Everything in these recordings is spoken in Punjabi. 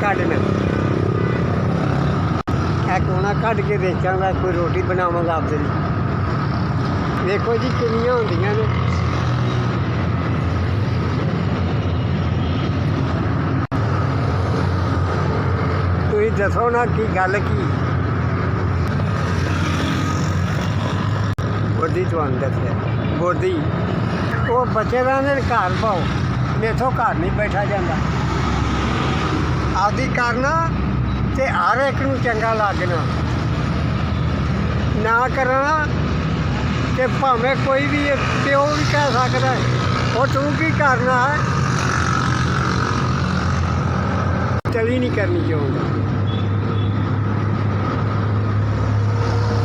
ਕੱਢਣਾ ਇਹ ਕੋਣਾ ਕੱਢ ਕੇ ਵੇਚਾਂਗਾ ਕੋਈ ਰੋਟੀ ਬਣਾਵਾਂਗਾ ਆਪਦੇ ਲਈ। ਵੇਖੋ ਜੀ ਕਿੰਨੀਆਂ ਹੁੰਦੀਆਂ ਨੇ। ਤੁਸੀਂ ਦੱਸੋ ਨਾ ਕੀ ਗੱਲ ਕੀ ਬੋਦੀ ਤੁਹਾਨੂੰ ਦੱਸਿਆ ਬੋਦੀ ਉਹ ਬੱਚੇ ਰਹਿੰਦੇ ਨੇ ਘਰ ਪਾਓ ਮੇਥੋਂ ਘਰ ਨਹੀਂ ਬੈਠਾ ਜਾਂਦਾ। ਆਪਦੀ ਕਰਨਾ ਤੇ ਹਰ ਇੱਕ ਨੂੰ ਚੰਗਾ ਲੱਗਣਾ ਨਾ ਕਰਨਾ ਤੇ ਭਾਵੇਂ ਕੋਈ ਵੀ ਪਿਓ ਵੀ ਕਹਿ ਸਕਦਾ ਉਹ ਤੂੰ ਕੀ ਕਰਨਾ ਹੈ ਤਲੀ ਨਹੀਂ ਕਰਨੀ ਚਾਹੁੰਦਾ।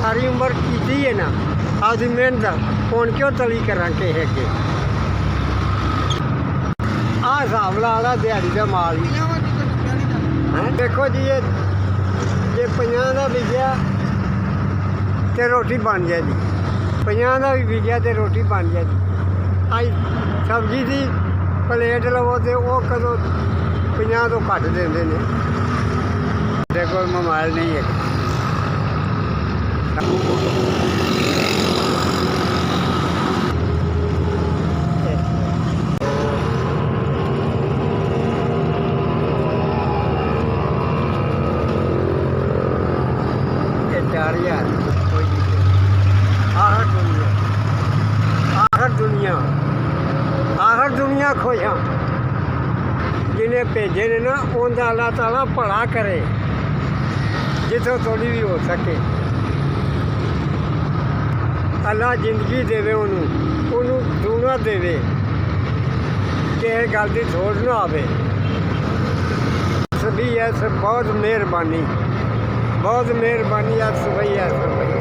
ਸਾਰੀ ਉਮਰ ਕੀਤੀ ਹੈ ਨਾ ਆਪਦੀ ਮਿਹਨਤ ਹੁਣ ਕਿਉਂ ਤਲੀ ਕਰਾਂ ਕਿਸੇ ਅੱਗੇ। ਆਹ ਹਿਸਾਬ ਲਾ ਦਿਹਾੜੀ ਦਾ ਮਾਲ ਹੀ ਹੈਂ। ਦੇਖੋ ਜੀ ਇਹ ਜੇ 50 ਦਾ ਵਿਕਿਆ ਤੇ ਰੋਟੀ ਬਣ ਜਾਏਗੀ, 50 ਦਾ ਵੀ ਵਿਕਿਆ ਤੇ ਰੋਟੀ ਬਣ ਜਾਏਗੀ। ਅੱਜ ਸਬਜ਼ੀ ਦੀ ਪਲੇਟ ਲਵੋ ਤੇ ਉਹ ਕਦੋਂ 50 ਤੋਂ ਘੱਟ ਦਿੰਦੇ ਨੇ। ਸਾਡੇ ਕੋਲ ਮੋਬਾਈਲ ਨਹੀਂ ਹੈ। ਇਹ 4000 ਆਖਰ ਦੁਨੀਆ ਖੁਸ਼ਾਂ ਜਿਹਨੇ ਭੇਜੇ ਨੇ ਨਾ ਉਹਦਾ ਅੱਲਾਹ ਤਾਲਾ ਭਲਾ ਕਰੇ ਜਿੱਥੋਂ ਥੋੜੀ ਵੀ ਹੋ ਸਕੇ। ਅੱਲਾਹ ਜ਼ਿੰਦਗੀ ਦੇਵੇ ਉਹਨੂੰ ਦੂਣਾ ਦੇਵੇ ਕਿਸੇ ਗੱਲ ਦੀ ਥੋੜ ਨਾ ਆਵੇ। ਸਭੀ ਐਸ ਬਹੁਤ ਮਿਹਰਬਾਨੀ ਆ ਸਭਈ ਐ ਸਭਈ।